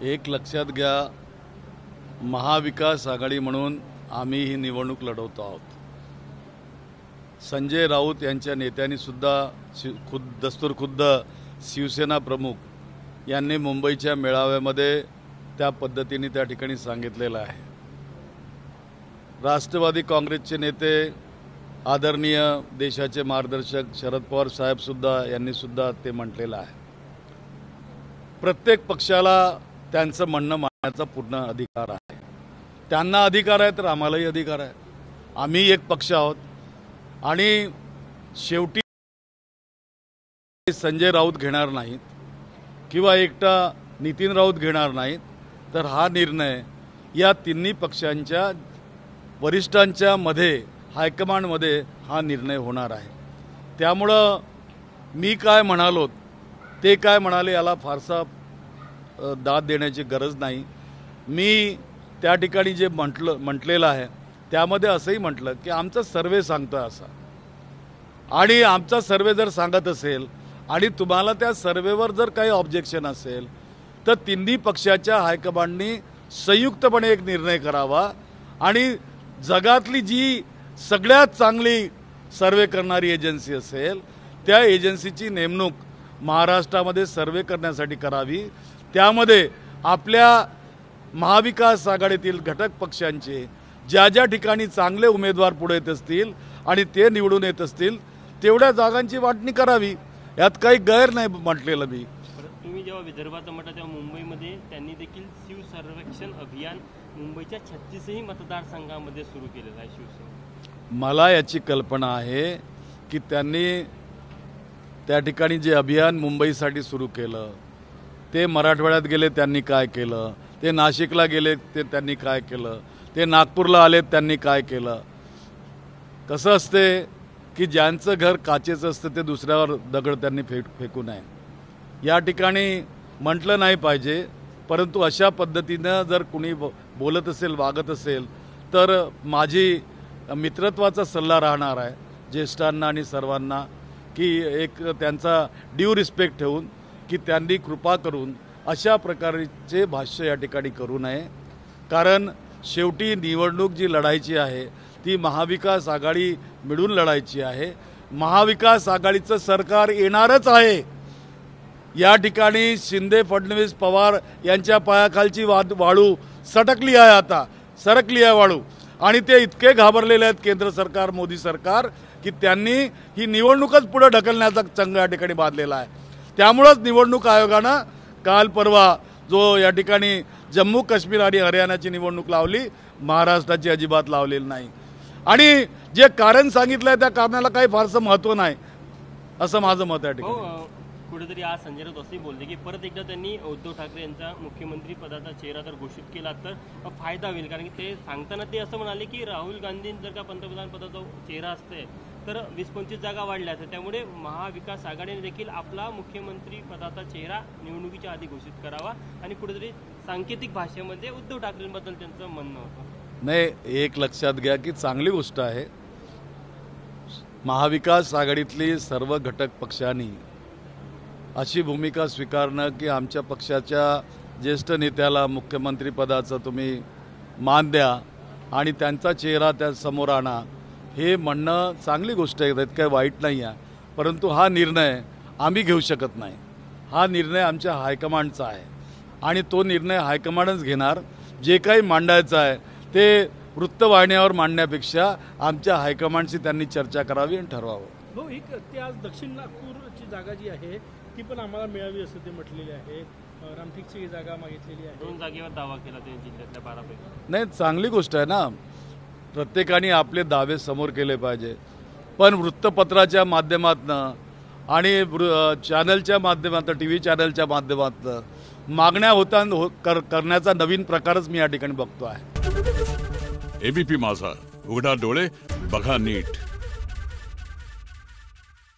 एक लक्षात घ्या, महाविकास आघाडी म्हणून आम्ही ही निवडणूक लढवतो आहोत। संजय राऊत यांच्या नेत्यांनी सुद्धा खुद्द शिवसेना प्रमुख यांनी मुंबईच्या मेळाव्यामध्ये त्या पद्धतीने त्या ठिकाणी सांगितलेलं आहे। राष्ट्रवादी काँग्रेसचे नेते आदरणीय देशाचे मार्गदर्शक शरद पवार साहेब यांनी सुद्धा ते म्हटलेलं आहे। प्रत्येक पक्षाला त्यांचं म्हणणं मांडण्याचा पूर्ण अधिकार आहे। त्यांना अधिकार आहे तर आम्हालाही अधिकार आहे। आम्ही एक पक्ष आहोत आणि शेवटी संजय राऊत घेणार नाहीत किंवा एकटा नितीन राऊत घेणार नाहीत, तर हा निर्णय या तिन्ही पक्षांच्या वरिष्ठांच्या मध्ये हायकमांडमध्ये हा निर्णय होणार आहे। त्यामुळं मी काय म्हणालो ते काय म्हणाले याला फारसा दाद देण्याची गरज नाही। मी त्या ठिकाणी जे म्हटलेलं आहे त्यामध्ये असंही म्हटलं की आमचा सर्वे सांगतोय असा, आणि आमचा सर्वे जर सांगत असेल आणि तुम्हाला त्या सर्वेवर जर काही ऑब्जेक्शन असेल तर तिन्ही पक्षाच्या हायकमांडनी संयुक्तपणे एक निर्णय करावा आणि जगातली जी सगळ्यात चांगली सर्वे करणारी एजन्सी असेल त्या एजन्सीची नेमणूक महाराष्ट्रामध्ये सर्वे करण्यासाठी करावी। त्यामध्ये आपल्या महाविकास आघाडीतील घटक पक्षांचे ज्या ज्या ठिकाणी चांगले उमेदवार पुढे येत असतील आणि ते निवडून येत असतील तेवढ्या जागांची वाटणी करावी, यात काही गैर नाही म्हटलेलं मी। तुम्ही जेव्हा विदर्भाचं म्हटलं तेव्हा मुंबईमध्ये त्यांनी देखील शिव सर्वेक्षण अभियान मुंबईच्या 36ही मतदारसंघामध्ये सुरू केलेलं आहे शिवसेना। मला याची कल्पना आहे की त्यांनी त्या ठिकाणी जे अभियान मुंबईसाठी सुरू केलं ते मराठवाड्यात गेले त्यांनी काय केलं, ते नाशिकला गेले ते त्यांनी काय केलं, ते नागपूरला आले त्यांनी काय केलं। कसं असते की ज्यांचं घर काचेचं असतं ते दुसऱ्यावर दगड त्यांनी फेकू नये, या ठिकाणी म्हटलं नाही पाहिजे। परंतु अशा पद्धतीनं जर कुणी बोलत असेल वागत असेल तर माझी मित्रत्वाचा सल्ला राहणार आहे ज्येष्ठांना आणि सर्वांना की एक त्यांचा ड्यू रिस्पेक्ट ठेवून की त्यांनी कृपा करून अशा प्रकारचे भाष्य या ठिकाणी करू नये। कारण शेवटी निवडणूक जी लढायची आहे ती महाविकास आघाडी मिळून लढायची आहे। महाविकास आघाडीचं सरकार येणारच आहे। या ठिकाणी शिंदे फडणवीस पवार यांच्या पायाखालची वाळू सटकली आहे, आता सरकली आहे वाळू, आणि ते इतके घाबरलेले आहेत केंद्र सरकार मोदी सरकार की त्यांनी ही निवडणूकच पुढे ढकलण्याचा चंग या ठिकाणी बांधलेला आहे। त्यामुळेच निवडणूक आयोगानं काल परवा जो या ठिकाणी जम्मू काश्मीर आणि हरियाणाची निवडणूक लावली, महाराष्ट्राची अजिबात लावलेली नाही। आणि जे कारण सांगितलंय त्या कारणाला काही फारसं महत्त्व नाही असं माझं मत आहे। ठिकाणी कुठेतरी आज संजय राऊत असंही बोलले की परत एकदा त्यांनी उद्धव ठाकरे यांचा मुख्यमंत्री पदाचा चेहरा जर घोषित केला तर फायदा होईल। कारण की ते सांगताना ते असं म्हणाले की राहुल गांधी जर का पंतप्रधान पदाचा चेहरा असते तर 20-25 जागा वाढल्या असत्या, त्यामुळे महाविकास आघाडीने देखील आपला मुख्यमंत्री पदाचा चेहरा निवडणुकीच्या आधी घोषित करावा आणि कुठेतरी सांकेतिक भाषेमध्ये उद्धव ठाकरेंबद्दल त्यांचं म्हणणं होतं। नाही, एक लक्षात घ्या की चांगली गोष्ट आहे महाविकास आघाडीतली सर्व घटक पक्षांनी अशी भूमिका स्वीकारणं की आमच्या पक्षाच्या ज्येष्ठ नेत्याला मुख्यमंत्री पदाचं तुम्ही मान द्या आणि त्यांचा चेहरा त्या समोर आणा, हे म्हणणं चांगली गोष्ट आहे, त्यात काही वाईट नाही आहे। परंतु हा निर्णय आम्ही घेऊ शकत नाही, हा निर्णय आमच्या हायकमांडचा आहे आणि तो निर्णय हायकमांडच घेणार। जे काही मांडायचं आहे ते वृत्तवाहिन्यावर मांडण्यापेक्षा आमच्या हायकमांडशी त्यांनी चर्चा करावी आणि ठरवावं। हो, एक ते आज दक्षिण नागपूरची जागा जी आहे ती पण आम्हाला मिळावी असं ते म्हटलेले आहे। रामटेकची जागा मागितलेली आहे, 2 जागेवर दावा केला ते जिल्ह्यातल्या 12 पैकी। नाही, चांगली गोष्ट आहे ना, प्रत्येकाने आपले दावे समोर केले पाहिजे। पण वृत्तपत्राच्या माध्यमातून आणि चॅनलच्या माध्यमातून TV चॅनलच्या माध्यमातून मागण्या करण्याचा नवीन प्रकारच मी या ठिकाणी बघतो आहे। ABP माझा, उघडा डोळे बघा नीट।